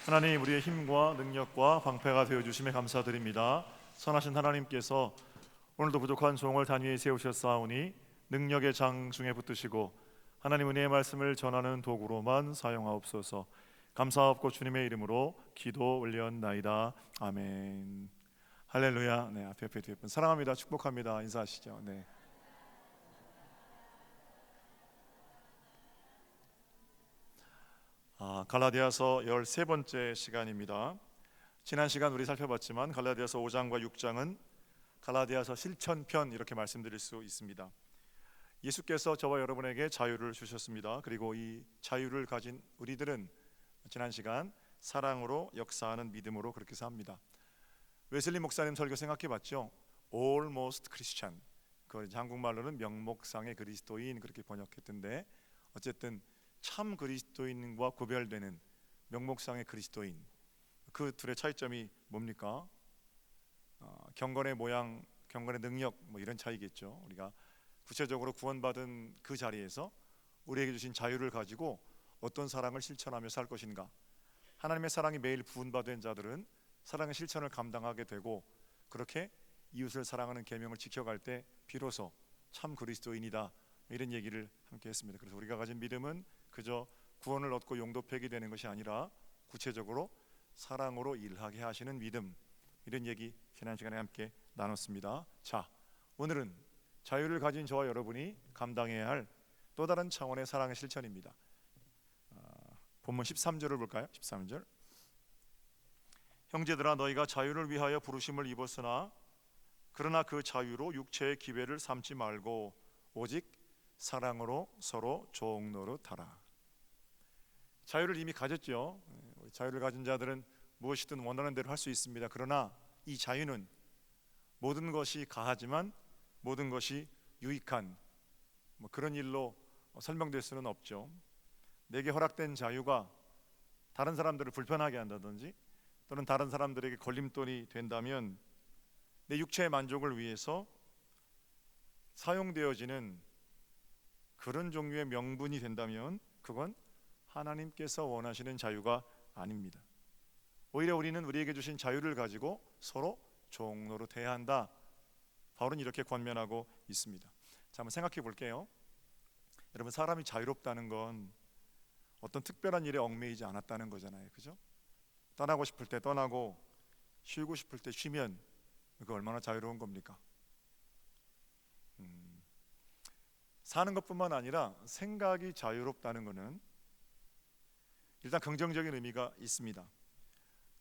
하나님, 우리의 힘과 능력과 방패가 되어주심에 감사드립니다. 선하신 하나님께서 오늘도 부족한 종을 단위에 세우셨사오니 능력의 장 중에 붙드시고 하나님 은혜의 말씀을 전하는 도구로만 사용하옵소서. 감사하옵고 주님의 이름으로 기도 올려나이다. 아멘. 할렐루야. 네, 앞에 뒤에 분 사랑합니다. 축복합니다. 인사하시죠. 네. 갈라디아서 13번째 시간입니다. 지난 시간 우리 살펴봤지만 갈라디아서 5장과 6장은 갈라디아서 실천편 이렇게 말씀드릴 수 있습니다. 예수께서 저와 여러분에게 자유를 주셨습니다. 그리고 이 자유를 가진 우리들은 지난 시간 사랑으로 역사하는 믿음으로 그렇게 삽니다. 웨슬리 목사님 설교 생각해봤죠? Almost Christian, 그 한국말로는 명목상의 그리스도인 그렇게 번역했던데, 어쨌든 참 그리스도인과 구별되는 명목상의 그리스도인, 그 둘의 차이점이 뭡니까? 경건의 모양, 경건의 능력, 뭐 이런 차이겠죠. 우리가 구체적으로 구원받은 그 자리에서 우리에게 주신 자유를 가지고 어떤 사랑을 실천하며 살 것인가. 하나님의 사랑이 매일 부은받은 자들은 사랑의 실천을 감당하게 되고, 그렇게 이웃을 사랑하는 계명을 지켜갈 때 비로소 참 그리스도인이다, 이런 얘기를 함께 했습니다. 그래서 우리가 가진 믿음은 그저 구원을 얻고 용도폐기 되는 것이 아니라 구체적으로 사랑으로 일하게 하시는 믿음, 이런 얘기 지난 시간에 함께 나눴습니다. 자, 오늘은 자유를 가진 저와 여러분이 감당해야 할 또 다른 차원의 사랑의 실천입니다. 본문 13절을 볼까요? 13절. 형제들아, 너희가 자유를 위하여 부르심을 입었으나 그러나 그 자유로 육체의 기회를 삼지 말고 오직 사랑으로 서로 종노릇하라. 자유를 이미 가졌죠. 자유를 가진 자들은 무엇이든 원하는 대로 할 수 있습니다. 그러나 이 자유는 모든 것이 가하지만 모든 것이 유익한 그런 일로 설명될 수는 없죠. 내게 허락된 자유가 다른 사람들을 불편하게 한다든지 또는 다른 사람들에게 걸림돌이 된다면 내 육체의 만족을 위해서 사용되어지는 그런 종류의 명분이 된다면 그건 하나님께서 원하시는 자유가 아닙니다. 오히려 우리는 우리에게 주신 자유를 가지고 서로 종노릇해야 한다, 바울은 이렇게 권면하고 있습니다. 자, 한번 생각해 볼게요. 여러분, 사람이 자유롭다는 건 어떤 특별한 일에 얽매이지 않았다는 거잖아요. 그죠? 떠나고 싶을 때 떠나고 쉬고 싶을 때 쉬면 그거 얼마나 자유로운 겁니까? 사는 것뿐만 아니라 생각이 자유롭다는 것은 일단 긍정적인 의미가 있습니다.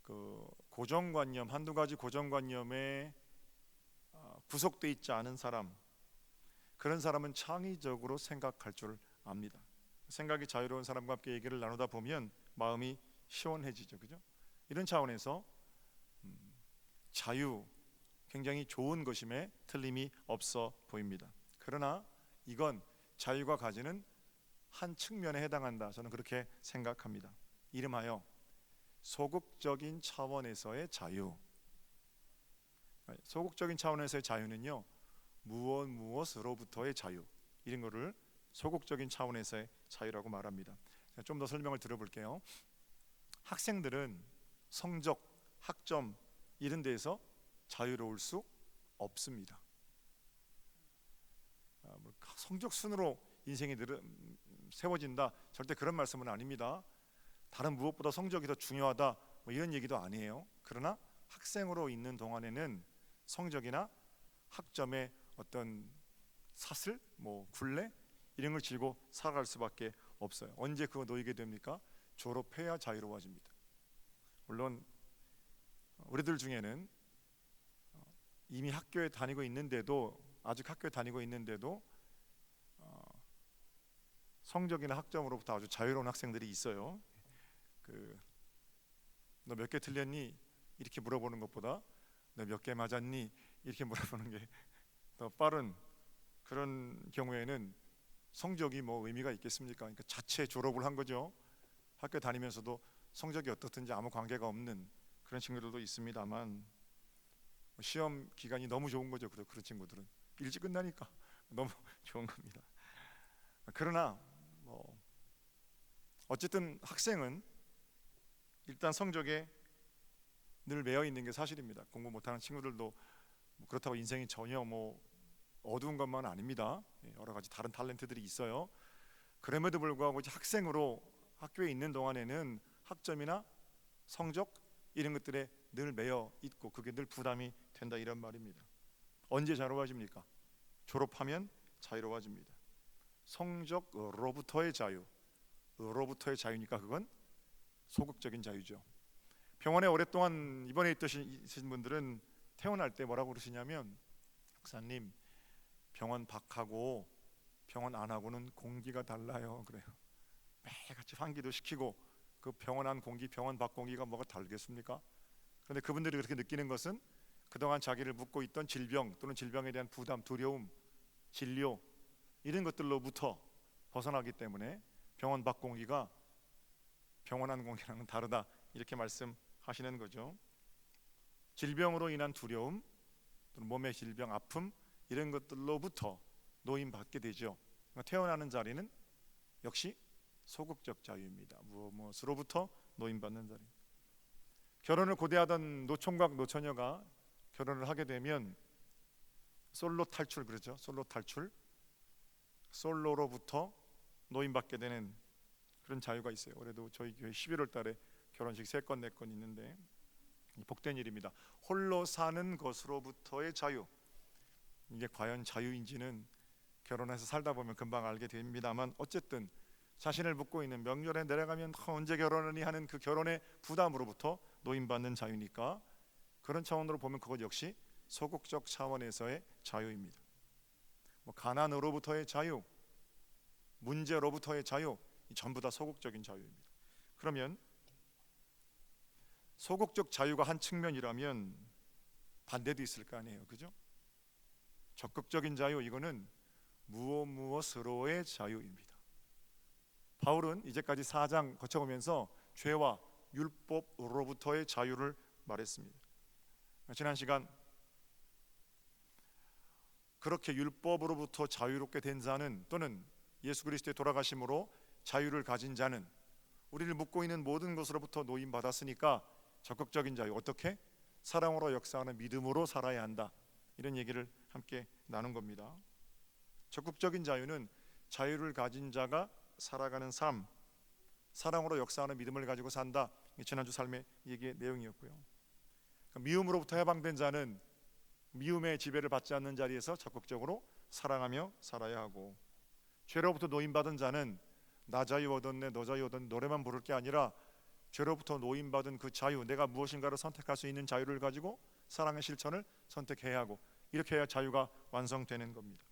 그 고정관념, 한두 가지 고정관념에 구속되어 있지 않은 사람, 그런 사람은 창의적으로 생각할 줄 압니다. 생각이 자유로운 사람과 함께 얘기를 나누다 보면 마음이 시원해지죠. 그죠? 이런 차원에서 자유, 굉장히 좋은 것임에 틀림이 없어 보입니다. 그러나 이건 자유가 가지는 한 측면에 해당한다, 저는 그렇게 생각합니다. 이름하여 소극적인 차원에서의 자유. 소극적인 차원에서의 자유는요, 무엇으로부터의 자유, 이런 거를 소극적인 차원에서의 자유라고 말합니다. 좀 더 설명을 들어볼게요. 학생들은 성적, 학점 이런 데에서 자유로울 수 없습니다. 성적 순으로 인생이 세워진다, 절대 그런 말씀은 아닙니다. 다른 무엇보다 성적이 더 중요하다, 이런 얘기도 아니에요. 그러나 학생으로 있는 동안에는 성적이나 학점의 어떤 사슬, 굴레 이런 걸 쥐고 살아갈 수밖에 없어요. 언제 그거 놓이게 됩니까? 졸업해야 자유로워집니다. 물론 우리들 중에는 이미 학교에 다니고 있는데도, 아직 학교에 다니고 있는데도 성적이나 학점으로부터 아주 자유로운 학생들이 있어요. 너 몇 개 틀렸니? 이렇게 물어보는 것보다 너 몇 개 맞았니? 이렇게 물어보는 게 더 빠른, 그런 경우에는 성적이 의미가 있겠습니까? 그러니까 자체 졸업을 한 거죠. 학교 다니면서도 성적이 어떻든지 아무 관계가 없는 그런 친구들도 있습니다만, 시험 기간이 너무 좋은 거죠. 그런 친구들은 일찍 끝나니까 너무 좋은 겁니다. 그러나 어쨌든 학생은 일단 성적에 늘 매여 있는 게 사실입니다. 공부 못하는 친구들도 그렇다고 인생이 전혀 어두운 것만 아닙니다. 여러 가지 다른 탤런트들이 있어요. 그럼에도 불구하고 이제 학생으로 학교에 있는 동안에는 학점이나 성적 이런 것들에 늘 매여 있고 그게 늘 부담이 된다 이런 말입니다. 언제 자유로워집니까? 졸업하면 자유로워집니다. 성적으로부터의 자유, 으로부터의 자유니까 그건 소극적인 자유죠. 병원에 오랫동안 입원해 있으신 분들은 퇴원할 때 뭐라고 그러시냐면, 박사님, 병원 밖하고 병원 안하고는 공기가 달라요. 그래요. 매일같이 환기도 시키고 그 병원 안 공기, 병원 밖 공기가 뭐가 다르겠습니까? 그런데 그분들이 그렇게 느끼는 것은 그동안 자기를 묶고 있던 질병 또는 질병에 대한 부담, 두려움, 진료 이런 것들로부터 벗어나기 때문에 병원 밖 공기가 병원 안 공기랑은 다르다 이렇게 말씀하시는 거죠. 질병으로 인한 두려움 또는 몸의 질병, 아픔 이런 것들로부터 노임받게 되죠. 태어나는 자리는 역시 소극적 자유입니다. 무엇으로부터 노임받는 자리. 결혼을 고대하던 노총각 노처녀가 결혼을 하게 되면 솔로 탈출, 그러죠. 솔로 탈출, 솔로로부터 노임받게 되는 그런 자유가 있어요. 올해도 저희 교회 11월 달에 결혼식 3건 4건 있는데 복된 일입니다. 홀로 사는 것으로부터의 자유, 이게 과연 자유인지는 결혼해서 살다 보면 금방 알게 됩니다만, 어쨌든 자신을 묶고 있는 명절에 내려가면 언제 결혼하니 하는 그 결혼의 부담으로부터 노임받는 자유니까 그런 차원으로 보면 그것 역시 소극적 차원에서의 자유입니다. 가난으로부터의 자유, 문제로부터의 자유, 전부 다 소극적인 자유입니다. 그러면 소극적 자유가 한 측면이라면 반대도 있을 거 아니에요, 그죠? 적극적인 자유, 이거는 무엇으로의 자유입니다. 바울은 이제까지 4장 거쳐오면서 죄와 율법으로부터의 자유를 말했습니다. 지난 시간 그렇게 율법으로부터 자유롭게 된 자는, 또는 예수 그리스도의 돌아가심으로 자유를 가진 자는 우리를 묶고 있는 모든 것으로부터 노임받았으니까 적극적인 자유, 어떻게? 사랑으로 역사하는 믿음으로 살아야 한다, 이런 얘기를 함께 나눈 겁니다. 적극적인 자유는 자유를 가진 자가 살아가는 삶, 사랑으로 역사하는 믿음을 가지고 산다, 지난주 삶의 얘기의 내용이었고요. 미움으로부터 해방된 자는 미움의 지배를 받지 않는 자리에서 적극적으로 사랑하며 살아야 하고, 죄로부터 노임받은 자는 나 자유 얻었네, 너 자유 얻었네 노래만 부를 게 아니라 죄로부터 노임받은 그 자유, 내가 무엇인가를 선택할 수 있는 자유를 가지고 사랑의 실천을 선택해야 하고, 이렇게 해야 자유가 완성되는 겁니다.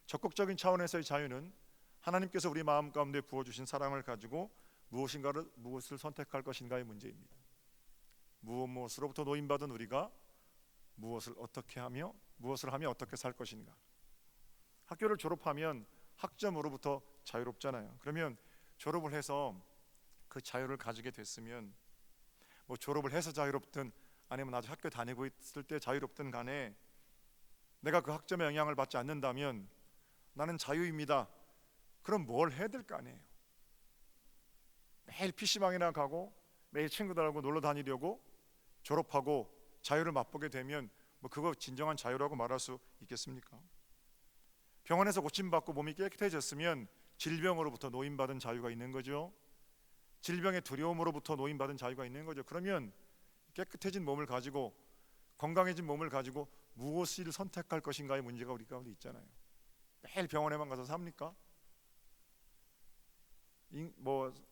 적극적인 차원에서의 자유는 하나님께서 우리 마음 가운데 부어주신 사랑을 가지고 무엇을 선택할 것인가의 문제입니다. 무엇으로부터 노임받은 우리가 무엇을 하며 어떻게 살 것인가. 학교를 졸업하면 학점으로부터 자유롭잖아요. 그러면 졸업을 해서 그 자유를 가지게 됐으면, 졸업을 해서 자유롭든 아니면 아직 학교 다니고 있을 때 자유롭든 간에 내가 그 학점에 영향을 받지 않는다면 나는 자유입니다. 그럼 뭘 해야 될 거 아니에요. 매일 PC방이나 가고 매일 친구들하고 놀러 다니려고 졸업하고 자유를 맛보게 되면 그거 진정한 자유라고 말할 수 있겠습니까? 병원에서 고침받고 몸이 깨끗해졌으면 질병으로부터 노임받은 자유가 있는 거죠. 질병의 두려움으로부터 노임받은 자유가 있는 거죠. 그러면 깨끗해진 몸을 가지고, 건강해진 몸을 가지고 무엇을 선택할 것인가의 문제가 우리 가운데 있잖아요. 매일 병원에만 가서 삽니까?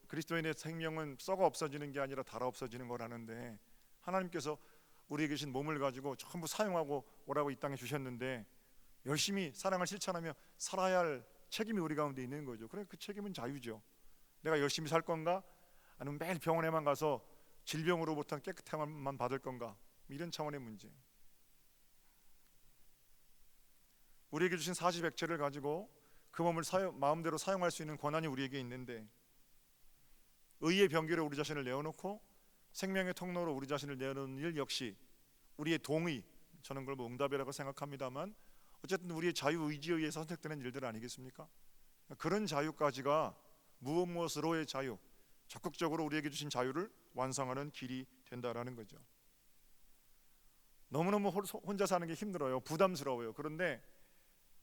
그리스도인의 생명은 썩어 없어지는 게 아니라 닳아 없어지는 거라는데, 하나님께서 우리에게 주신 몸을 가지고 전부 사용하고 오라고 이 땅에 주셨는데 열심히 사랑을 실천하며 살아야 할 책임이 우리 가운데 있는 거죠. 그래, 그 책임은 자유죠. 내가 열심히 살 건가, 아니면 매일 병원에만 가서 질병으로부터 깨끗함만 받을 건가, 이런 차원의 문제. 우리에게 주신 사지백체를 가지고 그 몸을 마음대로 사용할 수 있는 권한이 우리에게 있는데, 의의 병기로 우리 자신을 내어놓고 생명의 통로로 우리 자신을 내어놓는 일 역시 우리의 동의, 저는 그걸 응답이라고 생각합니다만 어쨌든 우리의 자유의지에 의해서 선택되는 일들 아니겠습니까? 그런 자유까지가 무엇으로의 자유, 적극적으로 우리에게 주신 자유를 완성하는 길이 된다라는 거죠. 너무너무 혼자 사는 게 힘들어요. 부담스러워요. 그런데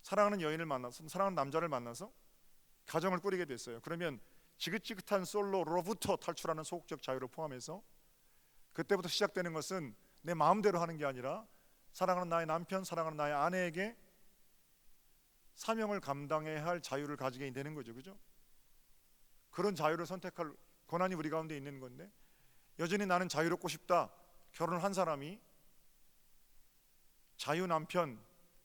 사랑하는 여인을 만나서, 사랑하는 남자를 만나서 가정을 꾸리게 됐어요. 그러면 지긋지긋한 솔로로부터 탈출하는 소극적 자유를 포함해서 그때부터 시작되는 것은 내 마음대로 하는 게 아니라 사랑하는 나의 남편, 사랑하는 나의 아내에게 사명을 감당해야 할 자유를 가지게 되는 거죠. 그죠? 그런 자유를 선택할 권한이 우리 가운데 있는 건데, 여전히 나는 자유롭고 싶다, 결혼을 한 사람이 자유 남편,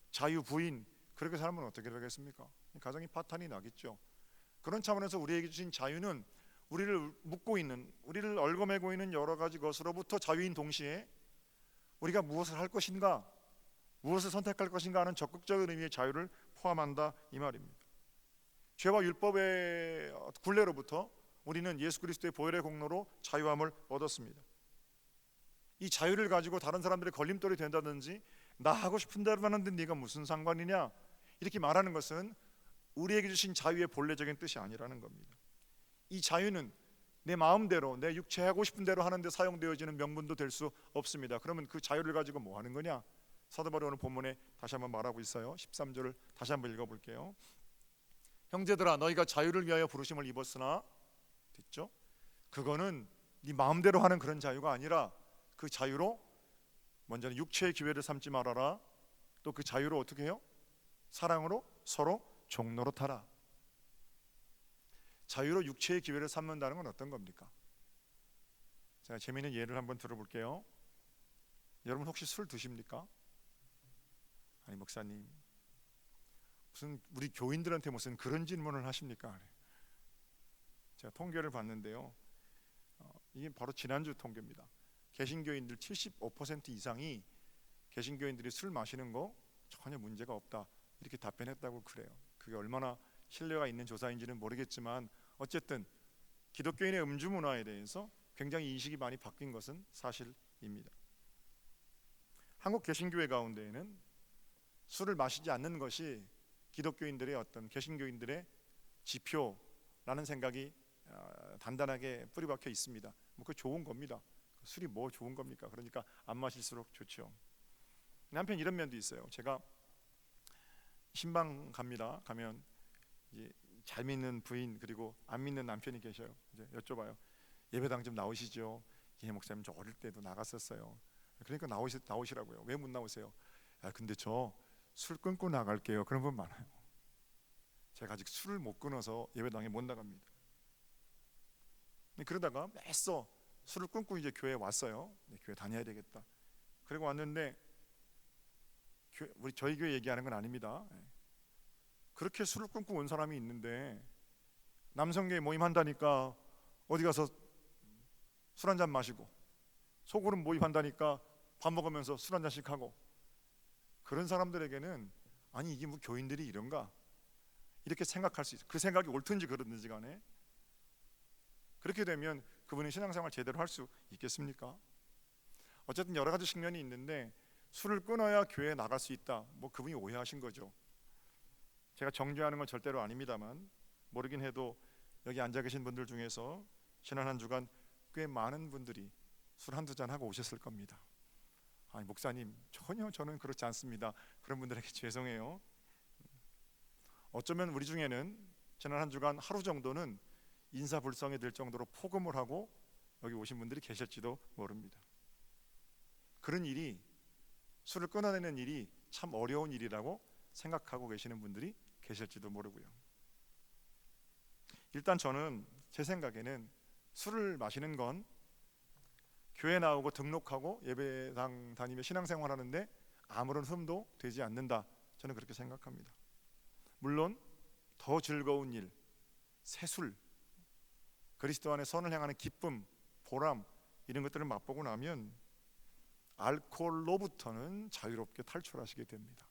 자유 부인 그렇게 살면 어떻게 되겠습니까? 가정이 파탄이 나겠죠. 그런 차원에서 우리에게 주신 자유는 우리를 묶고 있는, 우리를 얽어매고 있는 여러 가지 것으로부터 자유인 동시에 우리가 무엇을 할 것인가, 무엇을 선택할 것인가 하는 적극적인 의미의 자유를 포함한다 이 말입니다. 죄와 율법의 굴레로부터 우리는 예수 그리스도의 보혈의 공로로 자유함을 얻었습니다. 이 자유를 가지고 다른 사람들의 걸림돌이 된다든지 나 하고 싶은 대로 하는데 네가 무슨 상관이냐 이렇게 말하는 것은 우리에게 주신 자유의 본래적인 뜻이 아니라는 겁니다. 이 자유는 내 마음대로 내 육체 하고 싶은 대로 하는데 사용되어지는 명분도 될 수 없습니다. 그러면 그 자유를 가지고 뭐 하는 거냐? 사도 바울이 오늘 본문에 다시 한번 말하고 있어요. 13절을 다시 한번 읽어볼게요. 형제들아 너희가 자유를 위하여 부르심을 입었으나, 됐죠? 그거는 네 마음대로 하는 그런 자유가 아니라 그 자유로 먼저는 육체의 기회를 삼지 말아라. 또 그 자유로 어떻게 해요? 사랑으로 서로 종노릇하라. 자유로 육체의 기회를 삼는다는 건 어떤 겁니까? 제가 재미있는 예를 한번 들어볼게요. 여러분 혹시 술 드십니까? 아니 목사님 무슨 우리 교인들한테 무슨 그런 질문을 하십니까? 제가 통계를 봤는데요. 이게 바로 지난주 통계입니다. 개신교인들 75% 이상이 개신교인들이 술 마시는 거 전혀 문제가 없다 이렇게 답변했다고 그래요. 그게 얼마나 신뢰가 있는 조사인지는 모르겠지만 어쨌든 기독교인의 음주 문화에 대해서 굉장히 인식이 많이 바뀐 것은 사실입니다. 한국 개신교회 가운데에는 술을 마시지 않는 것이 기독교인들의 어떤 개신교인들의 지표라는 생각이 단단하게 뿌리박혀 있습니다. 뭐 그 좋은 겁니다. 술이 뭐 좋은 겁니까? 그러니까 안 마실수록 좋죠. 한편 이런 면도 있어요. 제가 신방 갑니다. 가면 이제 잘 믿는 부인 그리고 안 믿는 남편이 계셔요. 이제 여쭤봐요. 예배당 좀 나오시죠? 예 목사님 저 어릴 때도 나갔었어요. 그러니까 나오시라고요. 왜 못 나오세요? 야 근데 저 술 끊고 나갈게요. 그런 분 많아요. 제가 아직 술을 못 끊어서 예배당에 못 나갑니다. 그러다가 애써 술을 끊고 이제 교회에 왔어요. 교회 다녀야 되겠다. 그리고 왔는데 저희 교회 얘기하는 건 아닙니다. 그렇게 술을 끊고 온 사람이 있는데 남성교회 모임한다니까 어디 가서 술 한잔 마시고 소그룹 모임한다니까 밥 먹으면서 술 한 잔씩 하고, 그런 사람들에게는 아니 이게 뭐 교인들이 이런가 이렇게 생각할 수 있어요. 그 생각이 옳든지 그르든지 간에 그렇게 되면 그분이 신앙생활 제대로 할 수 있겠습니까? 어쨌든 여러 가지 측면이 있는데 술을 끊어야 교회에 나갈 수 있다, 뭐 그분이 오해하신 거죠. 제가 정죄하는 건 절대로 아닙니다만 모르긴 해도 여기 앉아 계신 분들 중에서 지난 한 주간 꽤 많은 분들이 술 한두 잔 하고 오셨을 겁니다. 아니 목사님 전혀 저는 그렇지 않습니다. 그런 분들에게 죄송해요. 어쩌면 우리 중에는 지난 한 주간 하루 정도는 인사불성이 될 정도로 폭음을 하고 여기 오신 분들이 계실지도 모릅니다. 그런 일이, 술을 끊어내는 일이 참 어려운 일이라고 생각하고 계시는 분들이 계실지도 모르고요. 일단 저는 제 생각에는 술을 마시는 건 교회 나오고 등록하고 예배당 다니며 신앙생활 하는데 아무런 흠도 되지 않는다, 저는 그렇게 생각합니다. 물론 더 즐거운 일, 새술, 그리스도 안에 선을 향하는 기쁨, 보람 이런 것들을 맛보고 나면 알코올로부터는 자유롭게 탈출하시게 됩니다.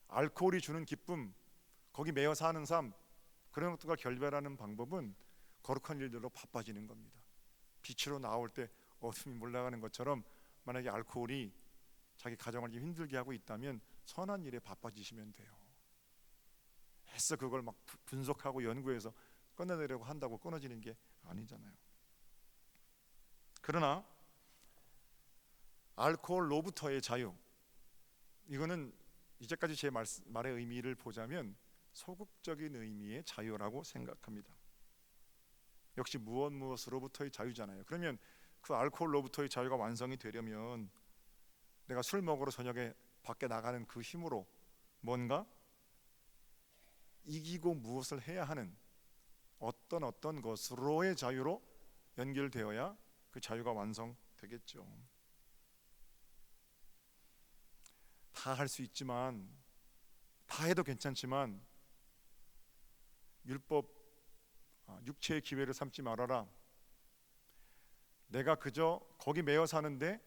알코올이 주는 기쁨, 거기 매여 사는 삶, 그런 것들과 결별하는 방법은 거룩한 일들로 바빠지는 겁니다. 빛으로 나올 때 어둠이 몰라가는 것처럼 만약에 알코올이 자기 가정을 좀 힘들게 하고 있다면 선한 일에 바빠지시면 돼요. 애써 그걸 막 분석하고 연구해서 끊어내려고 한다고 끊어지는 게 아니잖아요. 그러나 알코올로부터의 자유, 이거는 이제까지 제 말의 의미를 보자면 소극적인 의미의 자유라고 생각합니다. 역시 무엇으로부터의 자유잖아요. 그러면 그 알코올로부터의 자유가 완성이 되려면 내가 술 먹으러 저녁에 밖에 나가는 그 힘으로 뭔가 이기고 무엇을 해야 하는 어떤 것으로의 자유로 연결되어야 그 자유가 완성되겠죠. 다 할 수 있지만, 다 해도 괜찮지만 율법, 육체의 기회를 삼지 말아라. 내가 그저 거기 매여 사는데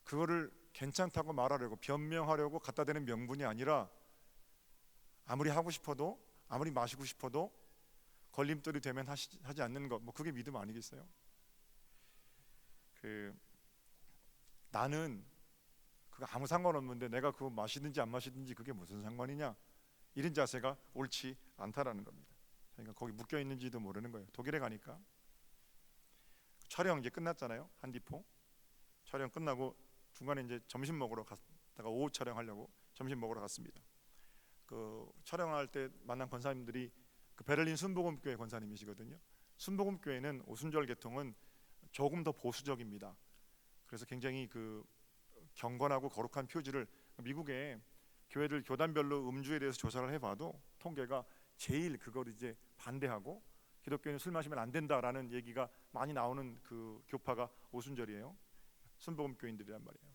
그거를 괜찮다고 말하려고, 변명하려고 갖다 대는 명분이 아니라 아무리 하고 싶어도, 아무리 마시고 싶어도 걸림돌이 되면 하지 않는 것, 그게 믿음 아니겠어요? 나는 그거 아무 상관없는데 내가 그거 마시든지 안 마시든지 그게 무슨 상관이냐, 이런 자세가 옳지 않다라는 겁니다. 그러니까 거기 묶여 있는지도 모르는 거예요. 독일에 가니까 촬영 이제 끝났잖아요. 한디포 촬영 끝나고 중간에 이제 점심 먹으러 갔다가 오후 촬영하려고 점심 먹으러 갔습니다. 그 촬영할 때 만난 권사님들이 그 베를린 순복음교회 권사님이시거든요. 순복음교회는 오순절 계통은 조금 더 보수적입니다. 그래서 굉장히 그 경건하고 거룩한 표지를, 미국의 교회들 교단별로 음주에 대해서 조사를 해봐도 통계가 제일 그걸 이제 반대하고 기독교는 술 마시면 안 된다라는 얘기가 많이 나오는 그 교파가 오순절이에요. 순복음교인들이란 말이에요.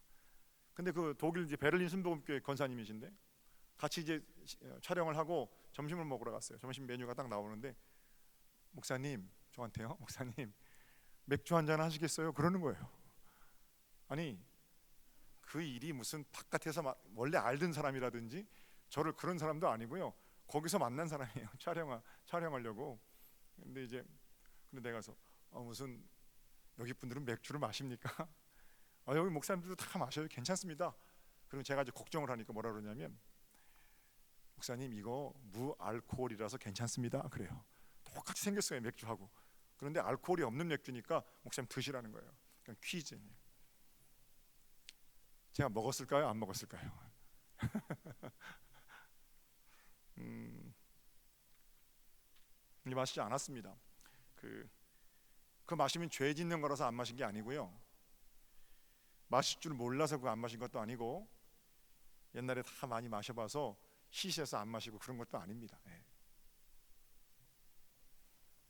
근데 그 독일 이제 베를린 순복음교회 권사님이신데 같이 이제 촬영을 하고 점심을 먹으러 갔어요. 점심 메뉴가 딱 나오는데 목사님, 저한테요, 목사님 맥주 한잔 하시겠어요? 그러는 거예요. 아니 그 일이 무슨 바깥에서 원래 알던 사람이라든지 저를 그런 사람도 아니고요. 거기서 만난 사람이에요. 촬영하려고. 근데 내가 가서 무슨 여기 분들은 맥주를 마십니까? 여기 목사님들도 다 마셔요. 괜찮습니다. 그리고 제가 이제 걱정을 하니까 뭐라 그러냐면 목사님 이거 무알코올이라서 괜찮습니다. 그래요. 똑같이 생겼어요 맥주하고. 그런데 알코올이 없는 맥주니까 목사님 드시라는 거예요. 그냥 퀴즈. 제가 먹었을까요? 안 먹었을까요? 마시지 않았습니다. 그 마시면 죄 짓는 거라서 안 마신 게 아니고요. 마실 줄 몰라서 그거 안 마신 것도 아니고 옛날에 다 많이 마셔봐서 시시해서 안 마시고 그런 것도 아닙니다.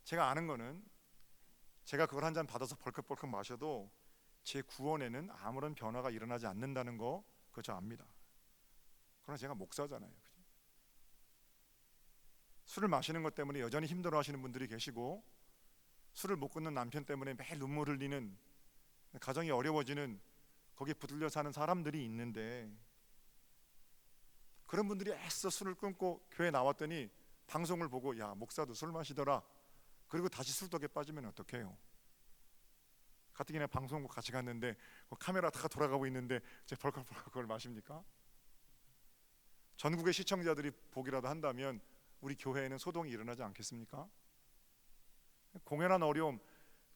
제가 아는 거는 제가 그걸 한 잔 받아서 벌컥벌컥 마셔도 제 구원에는 아무런 변화가 일어나지 않는다는 거 그거 저 압니다. 그러나 제가 목사잖아요. 그죠? 술을 마시는 것 때문에 여전히 힘들어하시는 분들이 계시고 술을 못 끊는 남편 때문에 매일 눈물 흘리는, 가정이 어려워지는, 거기에 붙들려 사는 사람들이 있는데 그런 분들이 애써 술을 끊고 교회 나왔더니 방송을 보고 야 목사도 술 마시더라, 그리고 다시 술독에 빠지면 어떡해요? 가뜩이나 방송국 같이 갔는데 카메라 다 돌아가고 있는데 이제 벌컥벌컥 그걸 마십니까? 전국의 시청자들이 보기라도 한다면 우리 교회에는 소동이 일어나지 않겠습니까? 공연한 어려움,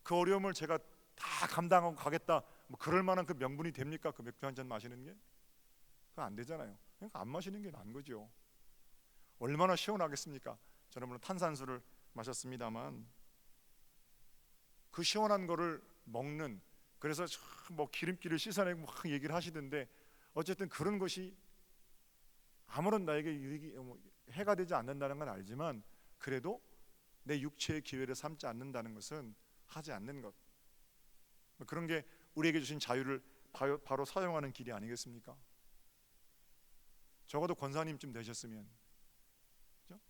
그 어려움을 제가 다 감당하고 가겠다, 그럴 만한 그 명분이 됩니까? 그 맥주 한 잔 마시는 게? 그거 안 되잖아요. 그러니까 안 마시는 게 나은 거죠. 얼마나 시원하겠습니까? 저는 물론 탄산수를 마셨습니다만 그 시원한 거를 먹는, 그래서 기름기를 씻어내고 막 얘기를 하시던데 어쨌든 그런 것이 아무런 나에게 해가 되지 않는다는 건 알지만 그래도 내 육체의 기회를 삼지 않는다는 것은 하지 않는 것, 그런 게 우리에게 주신 자유를 바로 사용하는 길이 아니겠습니까? 적어도 권사님쯤 되셨으면, 그렇죠?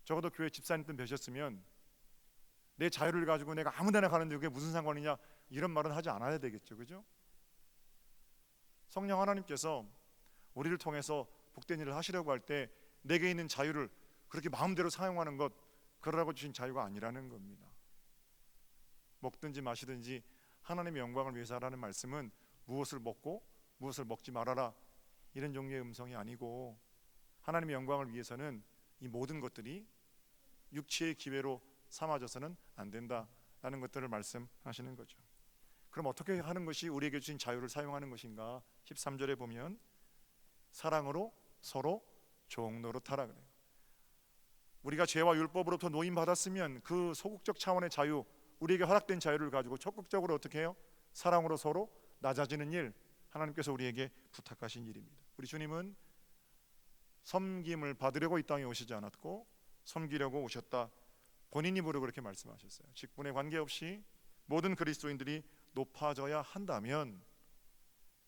적어도 교회 집사님쯤 되셨으면 내 자유를 가지고 내가 아무 데나 가는데 그게 무슨 상관이냐 이런 말은 하지 않아야 되겠죠. 그죠? 성령 하나님께서 우리를 통해서 복된 일을 하시려고 할 때 내게 있는 자유를 그렇게 마음대로 사용하는 것, 그러라고 주신 자유가 아니라는 겁니다. 먹든지 마시든지 하나님의 영광을 위해서 하라는 말씀은 무엇을 먹고 무엇을 먹지 말아라 이런 종류의 음성이 아니고, 하나님의 영광을 위해서는 이 모든 것들이 육체의 기회로 삼아져서는 안 된다 라는 것들을 말씀하시는 거죠. 그럼 어떻게 하는 것이 우리에게 주신 자유를 사용하는 것인가? 13절에 보면 사랑으로 서로 종노릇하라 그래요. 우리가 죄와 율법으로부터 노임받았으면 그 소극적 차원의 자유, 우리에게 허락된 자유를 가지고 적극적으로 어떻게 해요? 사랑으로 서로 낮아지는 일, 하나님께서 우리에게 부탁하신 일입니다. 우리 주님은 섬김을 받으려고 이 땅에 오시지 않았고 섬기려고 오셨다. 본인 입으로 그렇게 말씀하셨어요. 직분에 관계없이 모든 그리스도인들이 높아져야 한다면,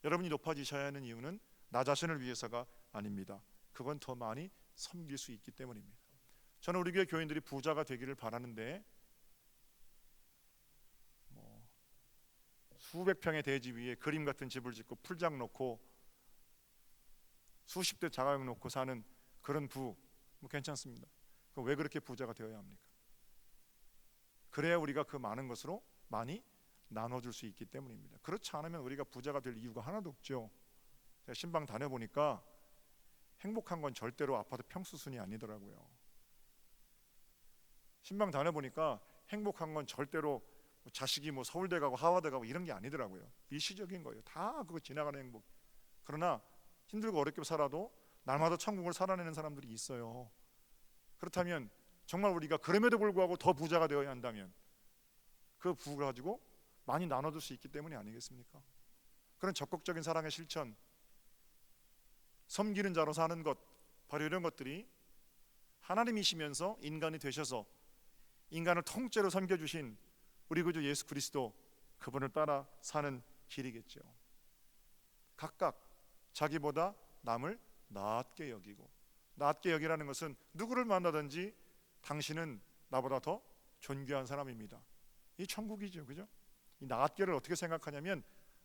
여러분이 높아지셔야 하는 이유는 나 자신을 위해서가 아닙니다. 그건 더 많이 섬길 수 있기 때문입니다. 저는 우리 교회 교인들이 부자가 되기를 바라는데 수백 평의 대지 위에 그림 같은 집을 짓고 풀장 놓고 수십 대 자가용 놓고 사는 그런 괜찮습니다. 그럼 왜 그렇게 부자가 되어야 합니까? 그래야 우리가 그 많은 것으로 많이 나눠줄 수 있기 때문입니다. 그렇지 않으면 우리가 부자가 될 이유가 하나도 없죠. 제가 신방 다녀보니까 행복한 건 절대로 아파트 평수순이 아니더라고요. 신방 다녀보니까 행복한 건 절대로 자식이 서울대 가고 하버드 가고 이런 게 아니더라고요. 일시적인 거예요. 다 그거 지나가는 행복. 그러나 힘들고 어렵게 살아도 날마다 천국을 살아내는 사람들이 있어요. 그렇다면 정말 우리가 그럼에도 불구하고 더 부자가 되어야 한다면 그 부를 가지고 많이 나눠줄 수 있기 때문이 아니겠습니까? 그런 적극적인 사랑의 실천, 섬기는 자로 사는 것, 바로 이런 것들이 하나님이시면서 인간이 되셔서 인간을 통째로 섬겨주신 우리 구주 예수 그리스도, 그분을 따라 사는 길이겠죠. 각각 자기보다 남을 낮게 여기고, 낮게 여기라는 것은 누구를 만나든지 당신은 나보다 더 존귀한 사람입니다. 이 천국이죠, 그죠? 이 낮게를 어떻게 생각하냐면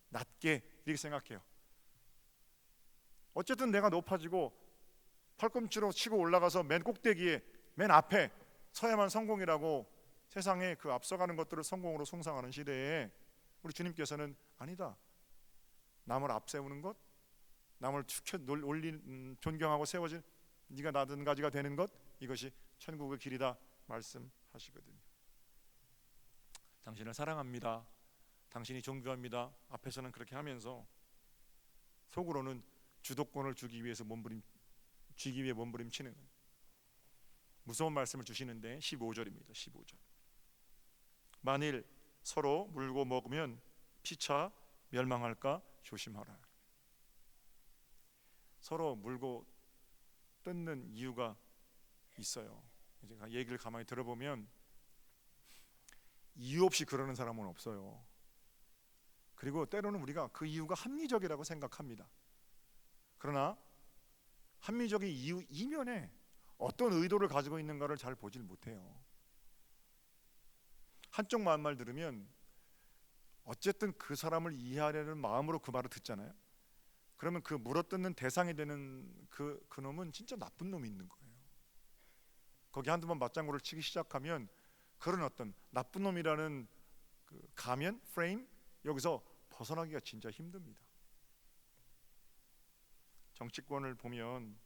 낮게 이렇게 생각해요. 어쨌든 내가 높아지고 팔꿈치로 치고 올라가서 맨 꼭대기에, 맨 앞에 서야만 성공이라고 세상에 그 앞서가는 것들을 성공으로 숭상하는 시대에 우리 주님께서는 아니다. 남을 앞세우는 것, 남을 존경하고 세워진 네가 나든 가지가 되는 것, 이것이 천국의 길이다 말씀하시거든요. 당신을 사랑합니다. 당신이 존귀합니다. 앞에서는 그렇게 하면서 속으로는 주도권을 주기 위해 몸부림치는 무서운 말씀을 주시는데 15절입니다. 15절. 만일 서로 물고 먹으면 피차 멸망할까 조심하라. 서로 물고 뜯는 이유가 있어요. 제가 얘기를 가만히 들어보면 이유 없이 그러는 사람은 없어요. 그리고 때로는 우리가 그 이유가 합리적이라고 생각합니다. 그러나 합리적인 이유 이면에 어떤 의도를 가지고 있는가를 잘 보질 못해요. 한쪽 말 들으면 어쨌든 그 사람을 이해하려는 마음으로 그 말을 듣잖아요. 그러면 그 물어뜯는 대상이 되는 그 놈은 진짜 나쁜 놈이 있는 거예요. 거기 한두 번 맞장구를 치기 시작하면 그런 어떤 나쁜 놈이라는 그 가면, 프레임, 여기서 벗어나기가 진짜 힘듭니다. 정치권을 보면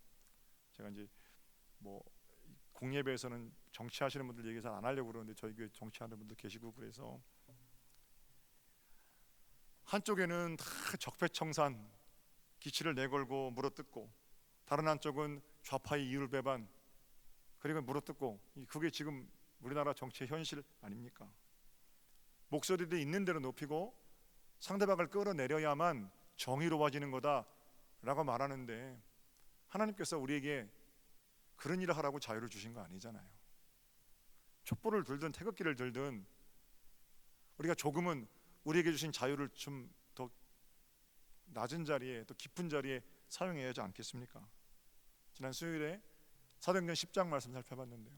제가 이제 공예배에서는 정치하시는 분들 얘기 잘 안 하려고 그러는데 저희 교회 정치하는 분들 계시고, 그래서 한쪽에는 다 적폐청산 기치를 내걸고 물어뜯고, 다른 한쪽은 좌파의 이율 배반, 그리고 물어뜯고, 그게 지금 우리나라 정치의 현실 아닙니까? 목소리도 있는 대로 높이고 상대방을 끌어내려야만 정의로워지는 거다라고 말하는데, 하나님께서 우리에게 그런 일을 하라고 자유를 주신 거 아니잖아요. 촛불을 들든 태극기를 들든 우리가 조금은 우리에게 주신 자유를 좀 더 낮은 자리에, 또 깊은 자리에 사용해야 하지 않겠습니까? 지난 수요일에 사도행전 10장 말씀 살펴봤는데요,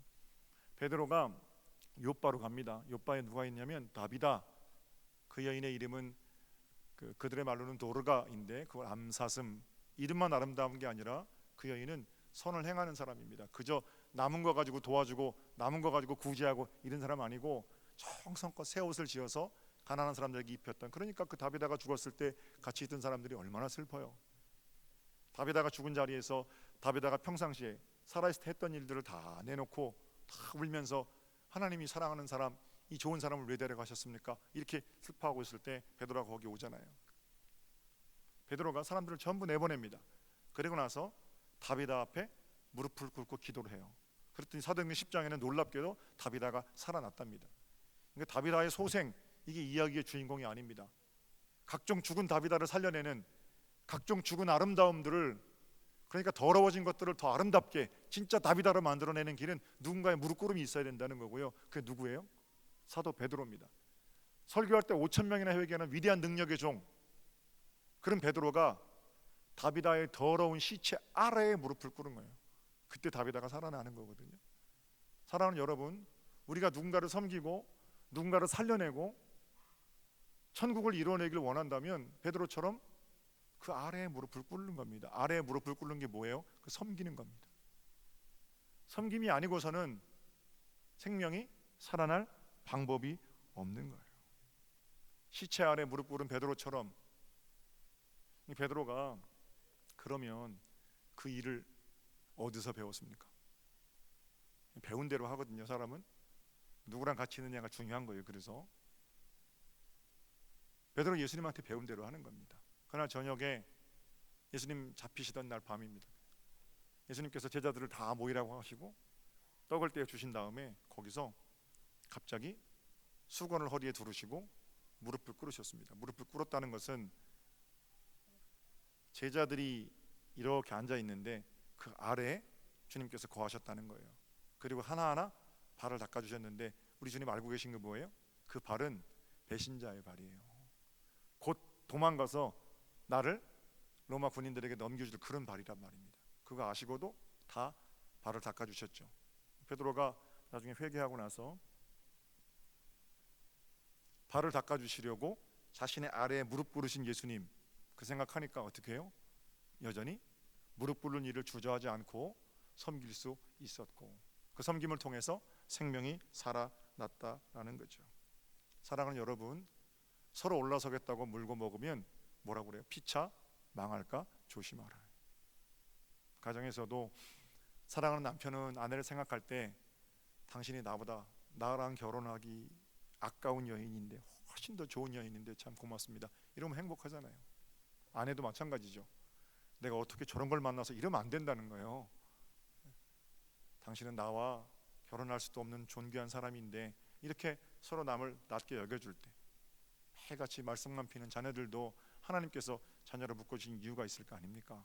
베드로가 요바로 갑니다. 요바에 누가 있냐면 다비다. 그 여인의 이름은 그들의 말로는 도르가인데 그걸 암사슴, 이름만 아름다운 게 아니라 그 여인은 선을 행하는 사람입니다. 그저 남은 거 가지고 도와주고 남은 거 가지고 구제하고 이런 사람 아니고 정성껏 새 옷을 지어서 가난한 사람들에게 입혔던, 그러니까 그 다비다가 죽었을 때 같이 있던 사람들이 얼마나 슬퍼요. 다비다가 죽은 자리에서 다비다가 평상시에 살아있을 때 했던 일들을 다 내놓고 다 울면서 하나님이 사랑하는 사람, 이 좋은 사람을 왜 데려가셨습니까? 이렇게 슬퍼하고 있을 때 베드로가 거기 오잖아요. 베드로가 사람들을 전부 내보냅니다. 그리고 나서 다비다 앞에 무릎을 꿇고 기도를 해요. 그랬더니 사도행전 10장에는 놀랍게도 다비다가 살아났답니다. 그러니까 다비다의 소생, 이게 이야기의 주인공이 아닙니다. 각종 죽은 다비다를 살려내는, 각종 죽은 아름다움들을, 그러니까 더러워진 것들을 더 아름답게 진짜 다비다를 만들어내는 길은 누군가의 무릎 꿇음이 있어야 된다는 거고요. 그게 누구예요? 사도 베드로입니다. 설교할 때 5천 명이나 회개하는 위대한 능력의 종, 그런 베드로가 다비다의 더러운 시체 아래에 무릎을 꿇은 거예요. 그때 다비다가 살아나는 거거든요. 사랑하는 여러분, 우리가 누군가를 섬기고 누군가를 살려내고 천국을 이루어내길 원한다면 베드로처럼 그 아래에 무릎을 꿇는 겁니다. 아래에 무릎을 꿇는 게 뭐예요? 그 섬기는 겁니다. 섬김이 아니고서는 생명이 살아날 방법이 없는 거예요. 시체 아래 무릎 꿇은 베드로처럼, 이 베드로가 그러면 그 일을 어디서 배웠습니까? 배운 대로 하거든요. 사람은 누구랑 같이 있느냐가 중요한 거예요. 그래서 베드로 예수님한테 배운 대로 하는 겁니다. 그날 저녁에 예수님 잡히시던 날 밤입니다. 예수님께서 제자들을 다 모이라고 하시고 떡을 떼어 주신 다음에 거기서 갑자기 수건을 허리에 두르시고 무릎을 꿇으셨습니다. 무릎을 꿇었다는 것은 제자들이 이렇게 앉아 있는데 그 아래에 주님께서 거하셨다는 거예요. 그리고 하나하나 발을 닦아 주셨는데, 우리 주님 알고 계신 게 뭐예요? 그 발은 배신자의 발이에요. 곧 도망가서 나를 로마 군인들에게 넘겨줄 그런 발이란 말입니다. 그거 아시고도 다 발을 닦아 주셨죠. 베드로가 나중에 회개하고 나서 발을 닦아 주시려고 자신의 아래에 무릎 꿇으신 예수님, 그 생각하니까 어떻게 해요? 여전히 무릎 꿇는 일을 주저하지 않고 섬길 수 있었고, 그 섬김을 통해서 생명이 살아났다라는 거죠. 사랑하는 여러분, 서로 올라서겠다고 물고 먹으면 뭐라고 그래요? 피차 망할까 조심하라. 가정에서도 사랑하는 남편은 아내를 생각할 때 당신이 나랑 결혼하기 아까운 여인인데, 훨씬 더 좋은 여인인데 참 고맙습니다, 이러면 행복하잖아요. 아내도 마찬가지죠. 내가 어떻게 저런 걸 만나서 이러면 안 된다는 거예요. 당신은 나와 결혼할 수도 없는 존귀한 사람인데, 이렇게 서로 남을 낮게 여겨줄 때 매일같이 말썽만 피는 자녀들도 하나님께서 자녀를 묶어주신 이유가 있을 거 아닙니까?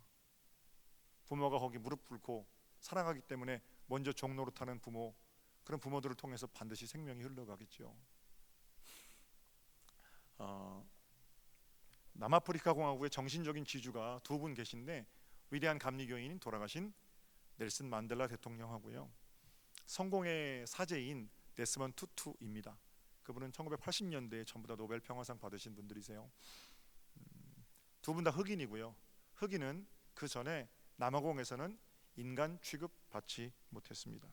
부모가 거기 무릎 꿇고 사랑하기 때문에 먼저 종 노릇하는 부모, 그런 부모들을 통해서 반드시 생명이 흘러가겠죠. 남아프리카 공화국의 정신적인 지주가 두 분 계신데, 위대한 감리교인인 돌아가신 넬슨 만델라 대통령하고요, 성공의 사제인 데스먼드 투투입니다. 그분은 1980년대에 전부 다 노벨 평화상 받으신 분들이세요. 두 분 다 흑인이고요. 흑인은 그 전에 남아공에서는 인간 취급받지 못했습니다.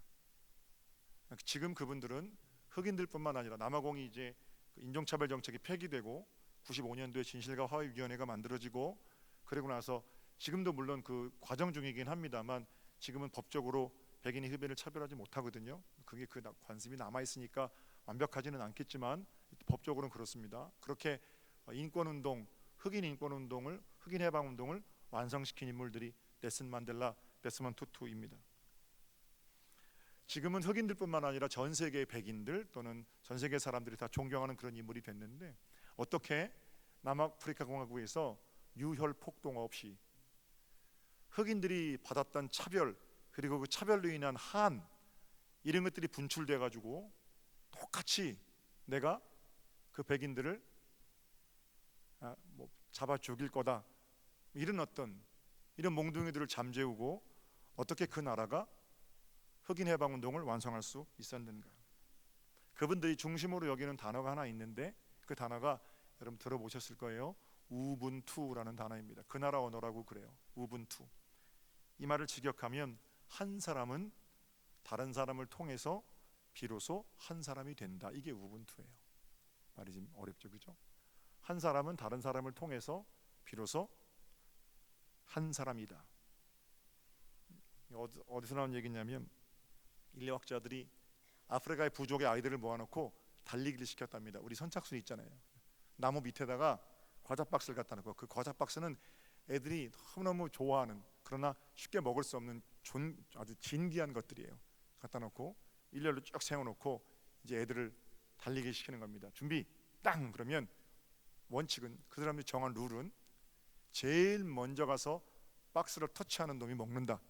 지금 그분들은 흑인들뿐만 아니라 남아공이 이제 인종차별 정책이 폐기되고 95년도에 진실과 화해위원회가 만들어지고, 그리고 나서 지금도 물론 그 과정 중이긴 합니다만 지금은 법적으로 백인이 흑인을 차별하지 못하거든요. 그게 그 관습이 남아 있으니까 완벽하지는 않겠지만 법적으로는 그렇습니다. 그렇게 인권운동, 흑인 인권운동을, 흑인 해방운동을 완성시킨 인물들이 넬슨 만델라, 데스먼드 투투입니다. 지금은 흑인들뿐만 아니라 전 세계의 백인들 또는 전 세계 사람들이 다 존경하는 그런 인물이 됐는데, 어떻게 남아프리카 공화국에서 유혈 폭동 없이 흑인들이 받았던 차별, 그리고 그 차별로 인한 한, 이런 것들이 분출돼 가지고 똑같이 내가 그 백인들을 잡아 죽일 거다, 이런 몽둥이들을 잠재우고 어떻게 그 나라가 흑인 해방운동을 완성할 수 있었는가. 그분들이 중심으로 여기는 단어가 하나 있는데, 그 단어가 여러분 들어보셨을 거예요. 우분투라는 단어입니다. 그 나라 언어라고 그래요. 우분투. 이 말을 직역하면 한 사람은 다른 사람을 통해서 비로소 한 사람이 된다, 이게 우분투예요. 말이 좀 어렵죠, 그죠? 한 사람은 다른 사람을 통해서 비로소 한 사람이다. 어디서 나온 얘기냐면 인류학자들이 아프리카의 부족의 아이들을 모아놓고 달리기를 시켰답니다. 우리 선착순 있잖아요. 나무 밑에다가 과자 박스를 갖다 놓고 그 과자 박스는 애들이 너무너무 좋아하는 그러나 쉽게 먹을 수 없는 아주 진귀한 것들이에요. 갖다 놓고 일렬로 쭉 세워놓고 이제 애들을 달리기 시키는 겁니다. 준비 땅 그러면 원칙은 그 사람들이 정한 룰은 제일 먼저 가서 박스를 터치하는 놈이 먹는다.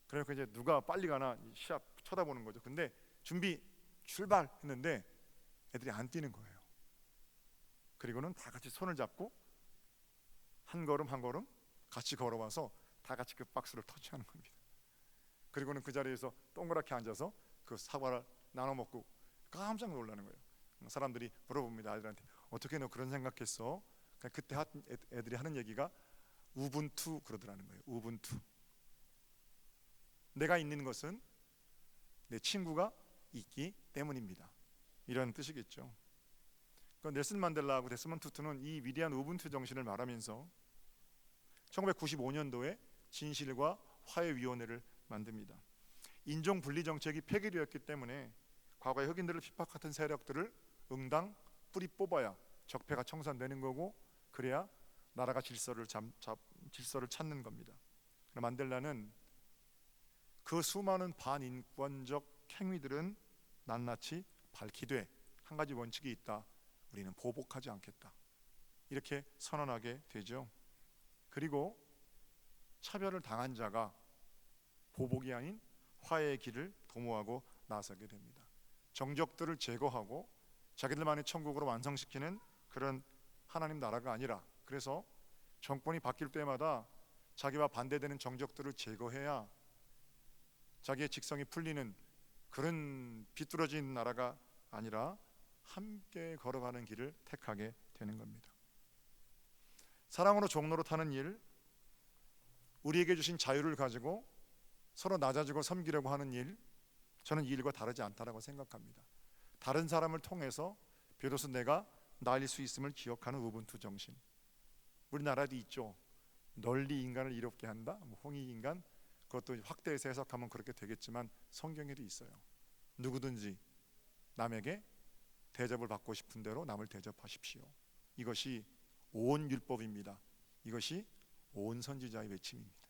그러니까 이제 누가 빨리 가나 시합 쳐다보는 거죠. 근데 준비 출발 했는데 애들이 안 뛰는 거예요. 그리고는 다 같이 손을 잡고 한 걸음 한 걸음 같이 걸어와서 다 같이 그 박스를 터치하는 겁니다. 그리고는 그 자리에서 동그랗게 앉아서 그 사과를 나눠 먹고 깜짝 놀라는 거예요. 사람들이 물어봅니다. 아이들한테 어떻게 너 그런 생각했어? 그때 애들이 하는 얘기가 우분투 그러더라는 거예요. 우분투. 내가 있는 것은 내 친구가 있기 때문입니다. 이런 뜻이겠죠. 그러니까 넬슨 만델라하고 데스먼드 투투는 이 위대한 우분투 정신을 말하면서 1995년도에 진실과 화해위원회를 만듭니다. 인종 분리 정책이 폐기되었기 때문에 과거의 흑인들을 핍박하던 세력들을 응당 뿌리 뽑아야 적폐가 청산되는 거고 그래야 나라가 질서를 찾는 겁니다. 만델라는 그 수많은 반인권적 행위들은 낱낱이 밝히되 한 가지 원칙이 있다. 우리는 보복하지 않겠다. 이렇게 선언하게 되죠. 그리고 차별을 당한 자가 보복이 아닌 화해의 길을 도모하고 나서게 됩니다. 정적들을 제거하고 자기들만의 천국으로 완성시키는 그런 하나님 나라가 아니라 그래서 정권이 바뀔 때마다 자기와 반대되는 정적들을 제거해야 자기의 직성이 풀리는 그런 비뚤어진 나라가 아니라 함께 걸어가는 길을 택하게 되는 겁니다. 사랑으로 종로로 타는 일, 우리에게 주신 자유를 가지고 서로 낮아지고 섬기려고 하는 일, 저는 이 일과 다르지 않다라고 생각합니다. 다른 사람을 통해서 비로소 내가 나일 수 있음을 기억하는 우분투 정신. 우리나라에도 있죠. 널리 인간을 이롭게 한다. 홍익인간, 그것도 확대해서 해석하면 그렇게 되겠지만 성경에도 있어요. 누구든지 남에게 대접을 받고 싶은 대로 남을 대접하십시오. 이것이 온 율법입니다. 이것이 온 선지자의 외침입니다.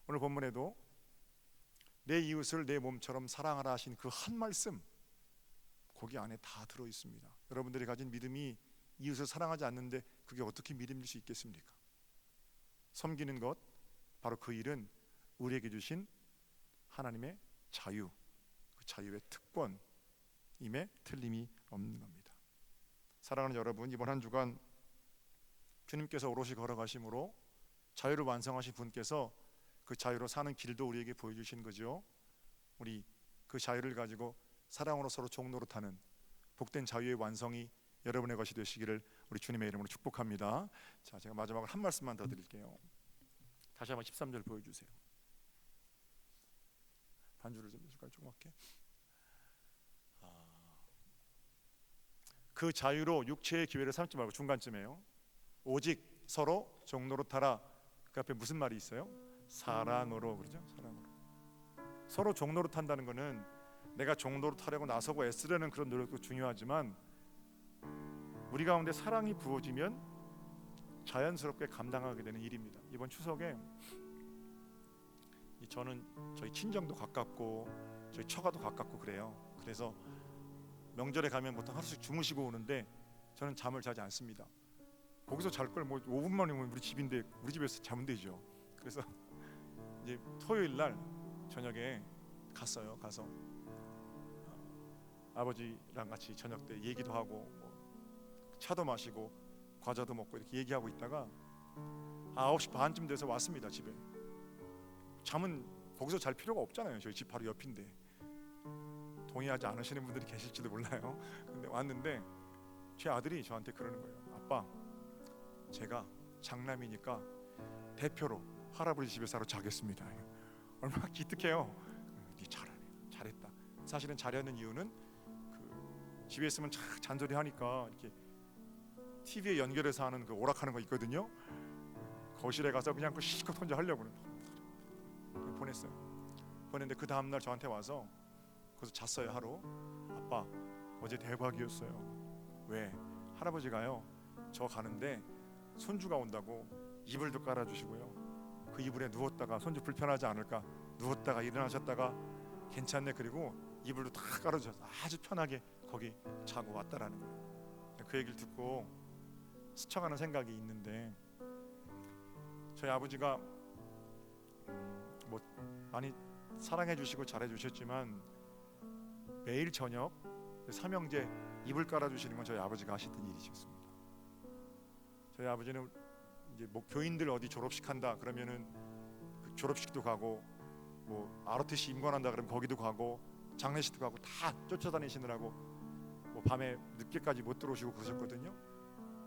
오늘 본문에도 내 이웃을 내 몸처럼 사랑하라 하신 그 한 말씀 거기 안에 다 들어 있습니다. 여러분들이 가진 믿음이 이웃을 사랑하지 않는데 그게 어떻게 믿음일 수 있겠습니까? 섬기는 것 바로 그 일은 우리에게 주신 하나님의 자유, 그 자유의 특권임에 틀림이 없는 겁니다. 사랑하는 여러분, 이번 한 주간 주님께서 오롯이 걸어가심으로 자유를 완성하신 분께서 그 자유로 사는 길도 우리에게 보여주신 거죠. 우리 그 자유를 가지고 사랑으로 서로 종노릇하는 복된 자유의 완성이 여러분의 것이 되시기를 우리 주님의 이름으로 축복합니다. 자, 제가 마지막으로 한 말씀만 더 드릴게요. 다시 한번 13절 보여주세요. 반주를 좀 해줄까요? 조그맣게. 그 자유로 육체의 기회를 삼지 말고 중간쯤에요. 오직 서로 종노릇하라. 그 앞에 무슨 말이 있어요? 사랑으로, 그러죠? 사랑으로. 서로 종노릇한다는 것은 내가 종노릇하려고 나서고 애쓰려는 그런 노력도 중요하지만 우리 가운데 사랑이 부어지면 자연스럽게 감당하게 되는 일입니다. 이번 추석에 저는 저희 친정도 가깝고 저희 처가도 가깝고 그래요. 그래서 명절에 가면 보통 하루씩 주무시고 오는데 저는 잠을 자지 않습니다. 거기서 잘 걸 뭐 5분 만이면 우리 집인데 우리 집에서 자면 되죠. 그래서 이제 토요일 날 저녁에 갔어요. 가서 아버지랑 같이 저녁 때 얘기도 하고 뭐 차도 마시고 과자도 먹고 이렇게 얘기하고 있다가 9시 반쯤 돼서 왔습니다. 집에. 잠은 거기서 잘 필요가 없잖아요. 저희 집 바로 옆인데. 동의하지 않으시는 분들이 계실지도 몰라요. 근데 왔는데 제 아들이 저한테 그러는 거예요. 아빠, 제가 장남이니까 대표로 할아버지 집에서 하루 자겠습니다. 얼마나 기특해요. 네 잘했다. 사실은 잘하는 이유는 그 집에 있으면 잔소리 하니까 이렇게 TV에 연결해서 하는 그 오락하는 거 있거든요. 거실에 가서 그냥 그 실컷 혼자 하려고 보냈어요. 보냈는데 그 다음 날 저한테 와서 거기서 잤어요. 하루. 아빠 어제 대박이었어요. 왜? 할아버지가요 저 가는데 손주가 온다고 이불도 깔아주시고요, 그 이불에 누웠다가 손주 불편하지 않을까 누웠다가 일어나셨다가 괜찮네 그리고 이불도 다 깔아주셔서 아주 편하게 거기 자고 왔다라는 거예요. 그 얘기를 듣고 스쳐가는 생각이 있는데, 저희 아버지가 뭐 많이 사랑해 주시고 잘해 주셨지만 매일 저녁 삼형제 이불 깔아 주시는 건 저희 아버지가 하시던 일이셨습니다. 저희 아버지는 이제 뭐 교인들 어디 졸업식 한다 그러면은 그 졸업식도 가고, 뭐 ROTC 임관한다 그러면 거기도 가고, 장례식도 가고 다 쫓아다니시느라고 뭐 밤에 늦게까지 못 들어오시고 그러셨거든요.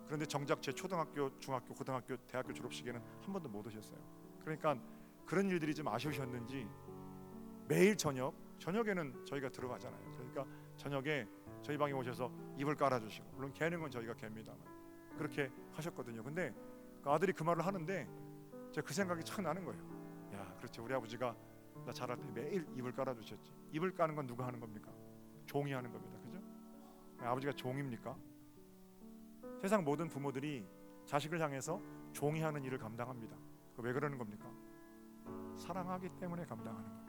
그런데 정작 제 초등학교, 중학교, 고등학교, 대학교 졸업식에는 한 번도 못 오셨어요. 그러니까 그런 일들이 좀 아쉬우셨는지 매일 저녁에는 저희가 들어가잖아요. 그러니까 저녁에 저희 방에 오셔서 이불 깔아주시고, 물론 개는 건 저희가 갭니다만 그렇게 하셨거든요. 근데 그 아들이 그 말을 하는데 제가 그 생각이 참 나는 거예요. 야, 그렇죠. 우리 아버지가 나 자랄 때 매일 이불 깔아주셨지. 이불 까는 건 누가 하는 겁니까? 종이 하는 겁니다. 그죠? 아버지가 종입니까? 세상 모든 부모들이 자식을 향해서 종이 하는 일을 감당합니다. 왜 그러는 겁니까? 사랑하기 때문에 감당하는 겁니다.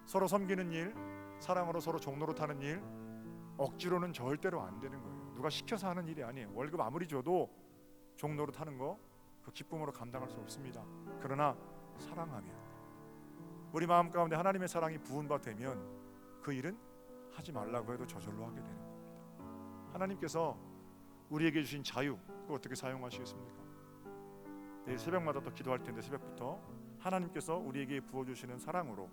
서로 섬기는 일, 사랑으로 서로 종노릇하는 일, 억지로는 절대로 안 되는 거예요. 누가 시켜서 하는 일이 아니에요. 월급 아무리 줘도 종노릇하는 거 그 기쁨으로 감당할 수 없습니다. 그러나 사랑하면, 우리 마음 가운데 하나님의 사랑이 부은 바 되면 그 일은 하지 말라고 해도 저절로 하게 되는 겁니다. 하나님께서 우리에게 주신 자유, 그걸 어떻게 사용하시겠습니까? 내일 새벽마다 또 기도할 텐데 새벽부터 하나님께서 우리에게 부어주시는 사랑으로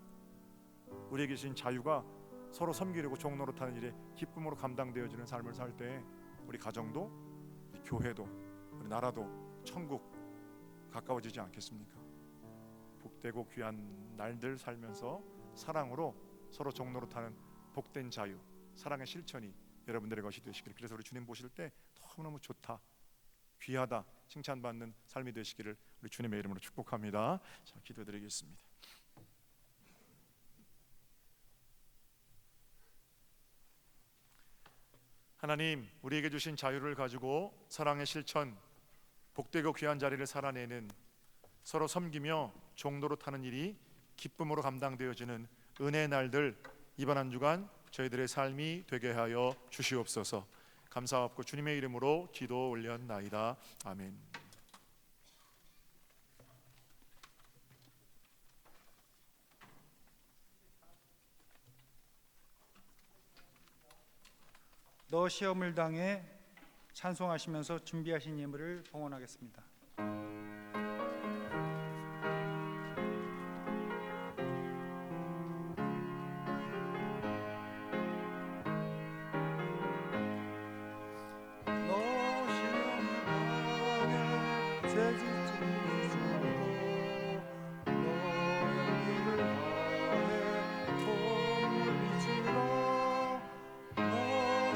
우리에게 주신 자유가 서로 섬기려고 종노릇하는 일에 기쁨으로 감당되어지는 삶을 살 때 우리 가정도, 우리 교회도, 우리 나라도 천국 가까워지지 않겠습니까? 복되고 귀한 날들 살면서 사랑으로 서로 종노릇하는 복된 자유, 사랑의 실천이 여러분들의 것이 되시기를, 그래서 우리 주님 보실 때 너무너무 좋다, 귀하다 칭찬받는 삶이 되시기를 우리 주님의 이름으로 축복합니다. 자, 기도드리겠습니다. 하나님, 우리에게 주신 자유를 가지고 사랑의 실천, 복되고 귀한 자리를 살아내는, 서로 섬기며 종노릇하는 일이 기쁨으로 감당되어지는 은혜의 날들, 이번 한 주간 저희들의 삶이 되게 하여 주시옵소서. 감사하옵고 주님의 이름으로 기도 올렸나이다. 아멘. 너 시험을 당해 찬송하시면서 준비하신 예물을 봉헌하겠습니다.